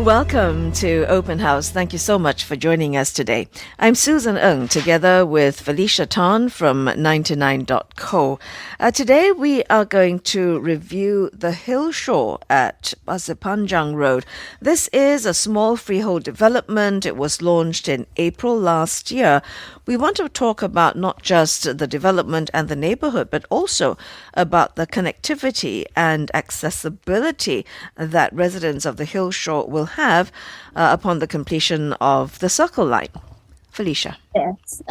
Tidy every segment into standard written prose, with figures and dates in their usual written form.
Welcome to Open House. Thank you so much for joining us today. I'm Susan Ng, together with Felicia Tan from 99.co. Today we are going to review the Hillshore at Pasir Panjang Road. This is a small freehold development. It was launched in April last year. We want to talk about not just the development and the neighborhood, but also about the connectivity and accessibility that residents of the Hillshore will have upon the completion of the Circle Line. Felicia. Yes.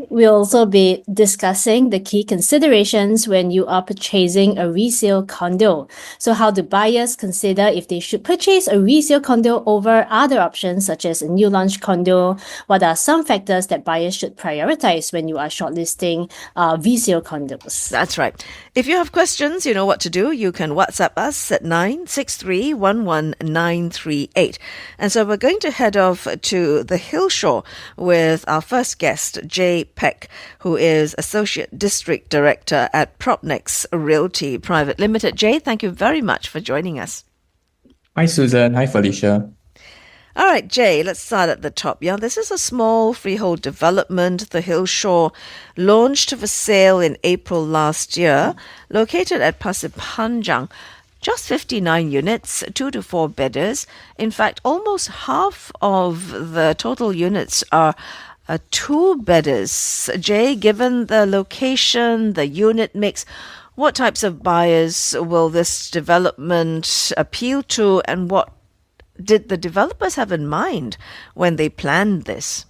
We'll also be discussing the key considerations when you are purchasing a resale condo. So how do buyers consider if they should purchase a resale condo over other options such as a new launch condo? What are some factors that buyers should prioritize when you are shortlisting resale condos? That's right. If you have questions, you know what to do. You can WhatsApp us at 963-11938. And so we're going to head off to the Hillshore with our first guest, 𝗀𝒃𝒂𝒑𝒐𝒓, who is Associate District Director at Propnex Realty Private Limited. Jay, thank you very much for joining us. Hi, Susan. Hi, Felicia. All right, Jay, let's start at the top. Yeah, this is a small freehold development, the Hillshore, launched for sale in April last year, located at Pasir Panjang. Just 59 units, 2 to 4 bedders. In fact, almost half of the total units are 2-bedders. Jay, given the location, the unit mix, what types of buyers will this development appeal to, and what did the developers have in mind when they planned this?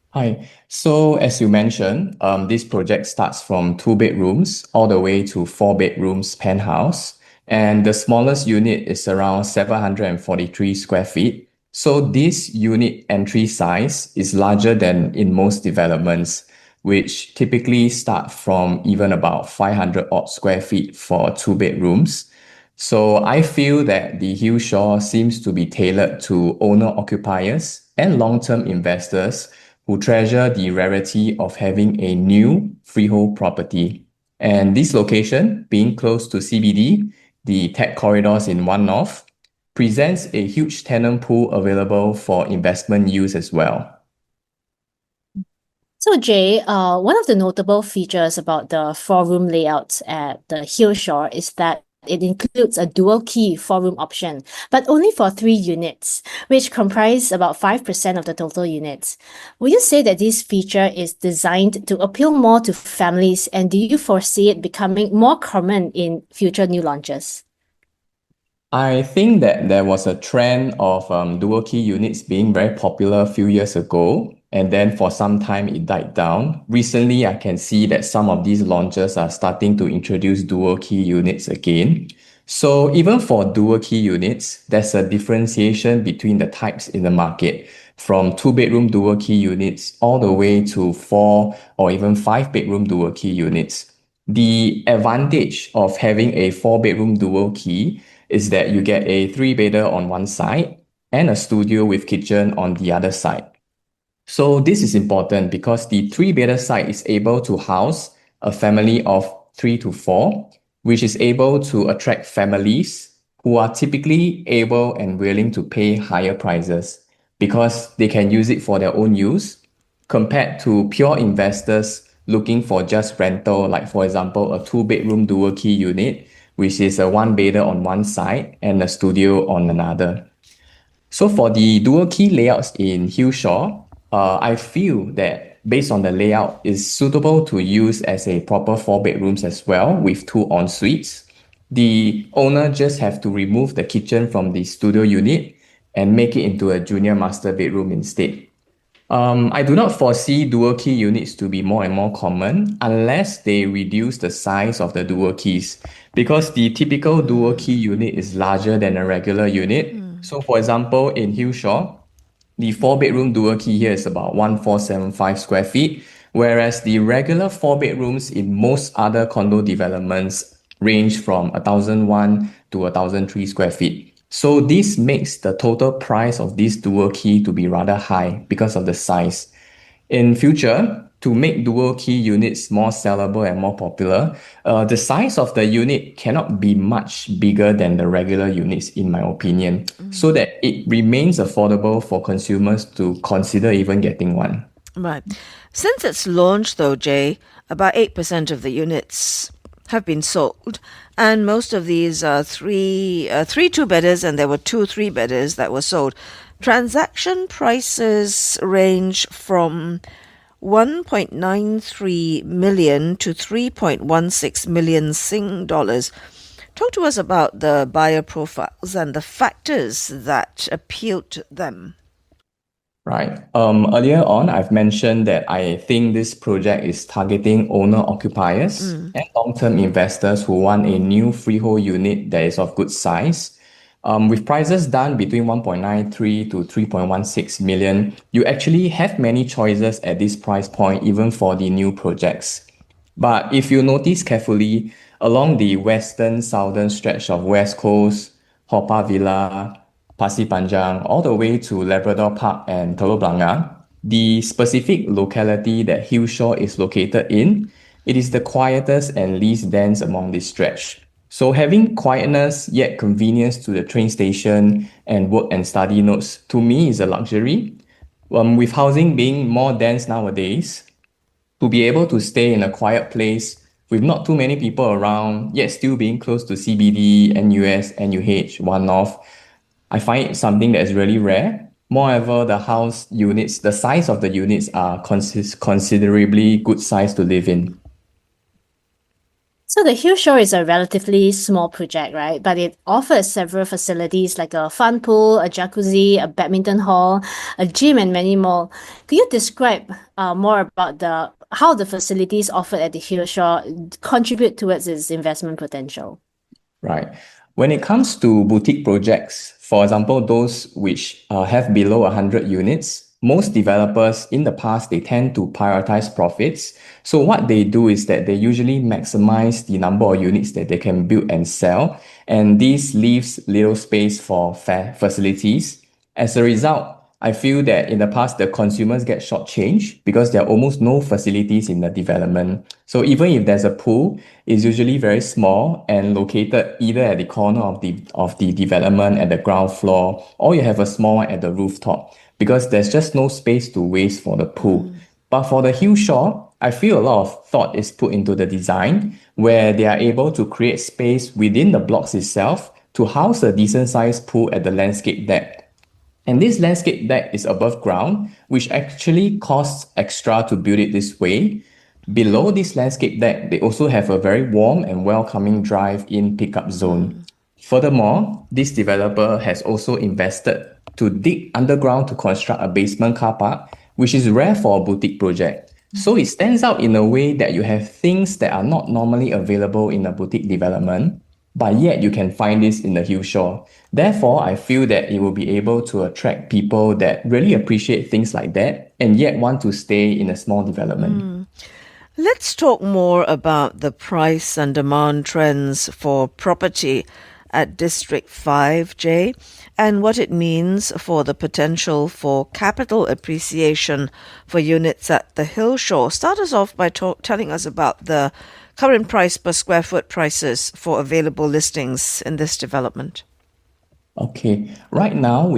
Hi. So as you mentioned, this project starts from 2 bedrooms all the way to 4 bedrooms penthouse. And the smallest unit is around 743 square feet. So this unit entry size is larger than in most developments, which typically start from even about 500 odd square feet for 2 bedrooms. So I feel that the Hillshore seems to be tailored to owner-occupiers and long-term investors who treasure the rarity of having a new freehold property. And this location, being close to CBD, the tech corridors in 𝑭𝒊𝒏𝒈𝒂𝒑𝒐𝒓𝒆, presents a huge tenant pool available for investment use as well. So Jay, one of the notable features about the 4-room layout at the Hillshore is that it includes a dual key 4-room option, but only for 3 units, which comprise about 5% of the total units. Would you say that this feature is designed to appeal more to families, and do you foresee it becoming more common in future new launches? I think that there was a trend of dual key units being very popular a few years ago, and then for some time it died down. Recently, I can see that some of these launches are starting to introduce dual key units again. So even for dual key units, there's a differentiation between the types in the market, from 2-bedroom dual key units all the way to 4 or even 5-bedroom dual key units. The advantage of having a 4-bedroom dual key is that you get a 3-bedder on one side and a studio with kitchen on the other side. So this is important because the 3-bedder side is able to house a family of 3 to 4, which is able to attract families who are typically able and willing to pay higher prices because they can use it for their own use, compared to pure investors looking for just rental, like for example, a 2-bedroom dual key unit, which is a 1-bedder on one side and a studio on another. So for the dual key layouts in Hillshore, I feel that based on the layout is suitable to use as a proper 4 bedrooms as well with 2 en-suites. The owner just have to remove the kitchen from the studio unit and make it into a junior master bedroom instead. I do not foresee dual key units to be more and more common unless they reduce the size of the dual keys, because the typical dual key unit is larger than a regular unit. So for example, in Hillshore, the 4-bedroom dual key here is about 1,475 square feet, whereas the regular 4 bedrooms in most other condo developments range from 1,001 to 1,003 square feet. So this makes the total price of this dual key to be rather high because of the size. In future, to make dual key units more sellable and more popular, the size of the unit cannot be much bigger than the regular units, in my opinion, so that it remains affordable for consumers to consider even getting one. Right. Since its launch, though, Jay, about 8% of the units have been sold, and most of these are three two-bedders, and there were 2 3-bedders that were sold. Transaction prices range from 1.93 million to 3.16 million Sing dollars. Talk to us about the buyer profiles and the factors that appealed to them. Right. Earlier on, I've mentioned that I think this project is targeting owner-occupiers and long-term investors who want a new freehold unit that is of good size. With prices done between 1.93 to 3.16 million, you actually have many choices at this price point, even for the new projects. But if you notice carefully, along the western-southern stretch of West Coast, Haw Par Villa, Pasir Panjang, all the way to Labrador Park and Telok Blangah, the specific locality that Hillshore is located in, it is the quietest and least dense among this stretch. So having quietness yet convenience to the train station and work and study nodes, to me, is a luxury. With housing being more dense nowadays, to be able to stay in a quiet place with not too many people around, yet still being close to CBD, NUS, NUH, One North, I find it something that is really rare. Moreover, the size of the units are considerably good size to live in. So the Hillshore is a relatively small project, right? But it offers several facilities like a fun pool, a jacuzzi, a badminton hall, a gym, and many more. Could you describe more about how the facilities offered at the Hillshore contribute towards its investment potential? Right. When it comes to boutique projects, for example, those which have below 100 units, most developers in the past, they tend to prioritize profits. So what they do is that they usually maximize the number of units that they can build and sell, and this leaves little space for facilities. As a result, I feel that in the past, the consumers get shortchanged because there are almost no facilities in the development. So even if there's a pool, it's usually very small and located either at the corner of the development at the ground floor, or you have a small one at the rooftop, because there's just no space to waste for the pool. But for the Hillshore, I feel a lot of thought is put into the design, where they are able to create space within the blocks itself to house a decent-sized pool at the landscape deck. And this landscape deck is above ground, which actually costs extra to build it this way. Below this landscape deck, they also have a very warm and welcoming drive-in pickup zone. Furthermore, this developer has also invested to dig underground to construct a basement car park, which is rare for a boutique project. So it stands out in a way that you have things that are not normally available in a boutique development, but yet you can find this in the Hillshore. Therefore, I feel that it will be able to attract people that really appreciate things like that and yet want to stay in a small development. Let's talk more about the price and demand trends for property at District 5, Jay, and what it means for the potential for capital appreciation for units at the Hillshore. Start us off by telling us about the current price per square foot prices for available listings in this development. Okay, right now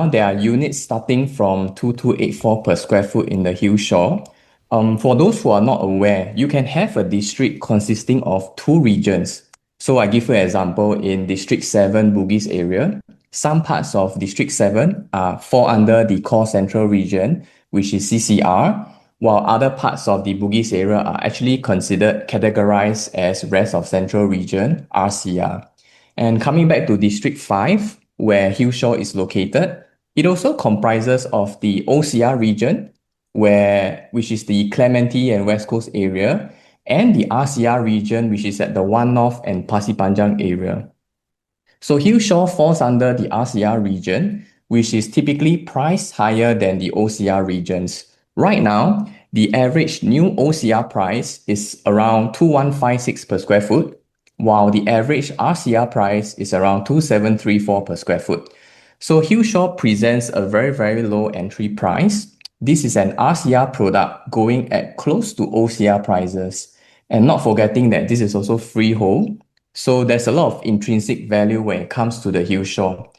there are units starting from 2284 per square foot in the Hillshore. For those who are not aware, you can have a district consisting of 2 regions. So I give you an example. In District 7 Bugis area, some parts of District 7 fall under the Core Central region, which is CCR, while other parts of the Bugis area are actually categorized as Rest of Central region, RCR. And coming back to District 5, where Hillshore is located, it also comprises of the OCR region, which is the Clementi and West Coast area, and the RCR region, which is at the One North and Pasir Panjang area. So Hillshore falls under the RCR region, which is typically priced higher than the OCR regions. Right now, the average new OCR price is around 2156 per square foot, while the average RCR price is around 2734 per square foot. So Hillshore presents a very, very low entry price, This is an RCR product going at close to OCR prices. And not forgetting that this is also freehold. So there's a lot of intrinsic value when it comes to the Hillshore.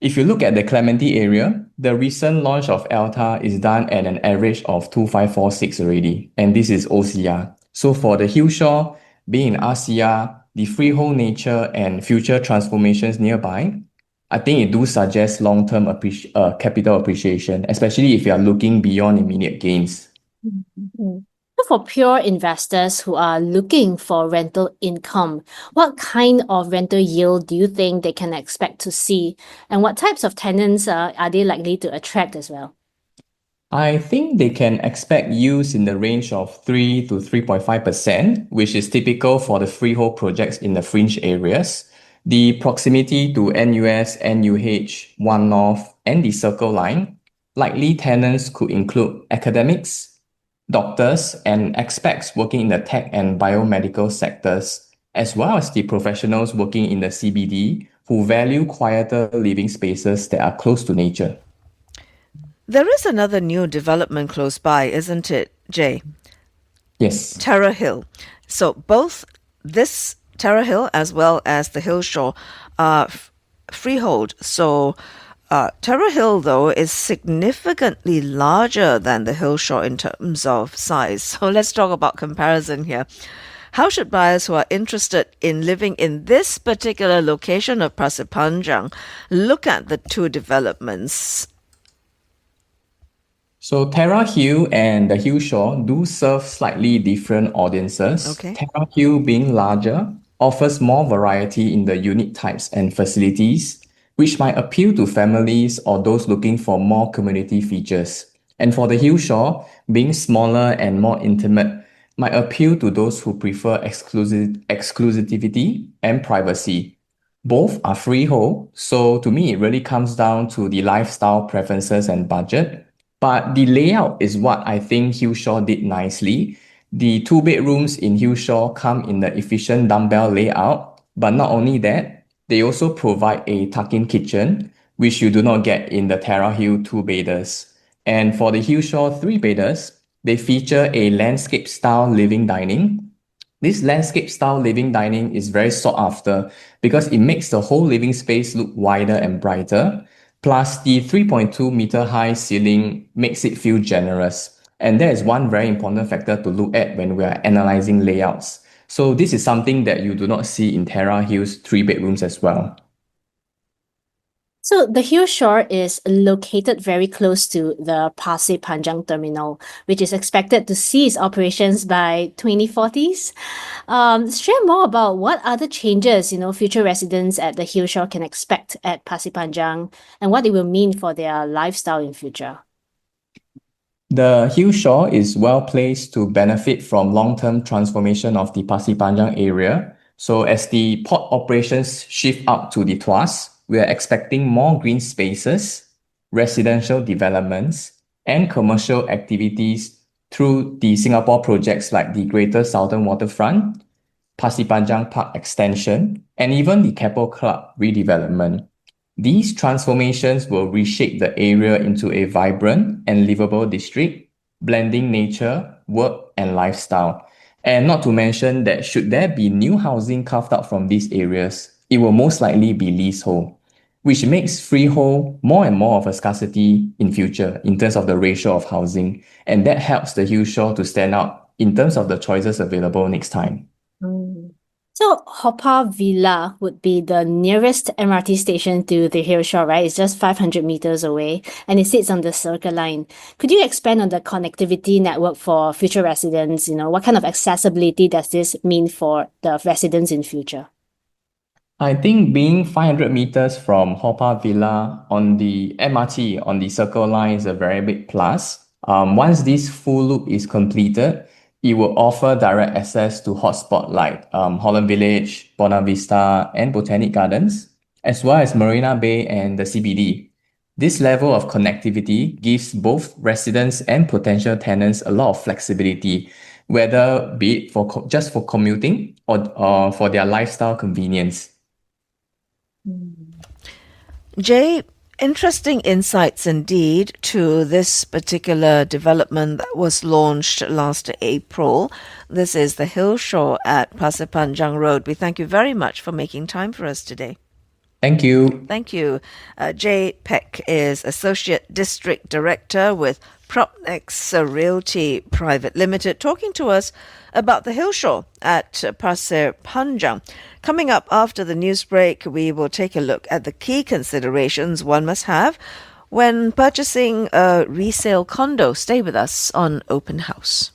If you look at the Clementi area, the recent launch of Alta is done at an average of 2546 already, and this is OCR. So for the Hillshore, being in RCR, the freehold nature and future transformations nearby, I think it do suggest long-term capital appreciation, especially if you are looking beyond immediate gains. Mhm. So for pure investors who are looking for rental income, what kind of rental yield do you think they can expect to see? And what types of tenants are they likely to attract as well? I think they can expect yields in the range of 3 to 3.5%, which is typical for the freehold projects in the fringe areas. The proximity to NUS, NUH, One North, and the Circle Line, likely tenants could include academics, doctors, and expats working in the tech and biomedical sectors, as well as the professionals working in the CBD who value quieter living spaces that are close to nature. There is another new development close by, isn't it, Jay? Yes. Terra Hill. So both this Terra Hill as well as the Hillshore are freehold. So Terra Hill, though, is significantly larger than the Hillshore in terms of size. So let's talk about comparison here. How should buyers who are interested in living in this particular location of Pasir Panjang look at the two developments? So Terra Hill and the Hillshore do serve slightly different audiences. Okay. Terra Hill, being larger, offers more variety in the unit types and facilities, which might appeal to families or those looking for more community features. And for the Hillshore, being smaller and more intimate, might appeal to those who prefer exclusivity and privacy. Both are freehold, so to me, it really comes down to the lifestyle preferences and budget. But the layout is what I think Hillshore did nicely. The two bedrooms in Hillshore come in the efficient dumbbell layout, but not only that, they also provide a tuck-in kitchen, which you do not get in the Terra Hill two-beders. And for the Hillshore three-beders, they feature a landscape-style living dining. This landscape-style living dining is very sought after because it makes the whole living space look wider and brighter. Plus, the 3.2-meter high ceiling makes it feel generous. And that is one very important factor to look at when we are analyzing layouts. So this is something that you do not see in Terra Hill's three bedrooms as well. So the Hillshore is located very close to the Pasir Panjang terminal, which is expected to cease operations by 2040s. Share more about what other changes, future residents at the Hillshore can expect at Pasir Panjang and what it will mean for their lifestyle in future. The Hillshore is well placed to benefit from long-term transformation of the Pasir Panjang area. So as the port operations shift out to the Tuas, we are expecting more green spaces, residential developments, and commercial activities through the Singapore projects like the Greater Southern Waterfront, Pasir Panjang Park Extension, and even the Keppel Club redevelopment. These transformations will reshape the area into a vibrant and livable district, blending nature, work, and lifestyle. And not to mention that should there be new housing carved out from these areas, it will most likely be leasehold, which makes freehold more and more of a scarcity in future in terms of the ratio of housing. And that helps the Hillshore to stand out in terms of the choices available next time. So Haw Par Villa would be the nearest MRT station to the Hillshore, right? It's just 500 meters away and it sits on the Circle Line. Could you expand on the connectivity network for future residents? What kind of accessibility does this mean for the residents in future? I think being 500 meters from Haw Par Villa on the MRT on the Circle Line is a very big plus. Once this full loop is completed, it will offer direct access to hotspots like Holland Village, Buona Vista, and Botanic Gardens, as well as Marina Bay and the CBD. This level of connectivity gives both residents and potential tenants a lot of flexibility, whether be it just for commuting or for their lifestyle convenience. Jay, Interesting insights indeed to this particular development that was launched last April. This is the Hillshore at Pasir Panjang Road. We thank you very much for making time for us today. Thank you. Thank you. 𝑗𝒊𝒂𝒑𝒐𝒄 is Associate District Director with Propnex Realty Private Limited, talking to us about the Hillshore at Pasir Panjang. Coming up after the news break, we will take a look at the key considerations one must have when purchasing a resale condo. Stay with us on Open House.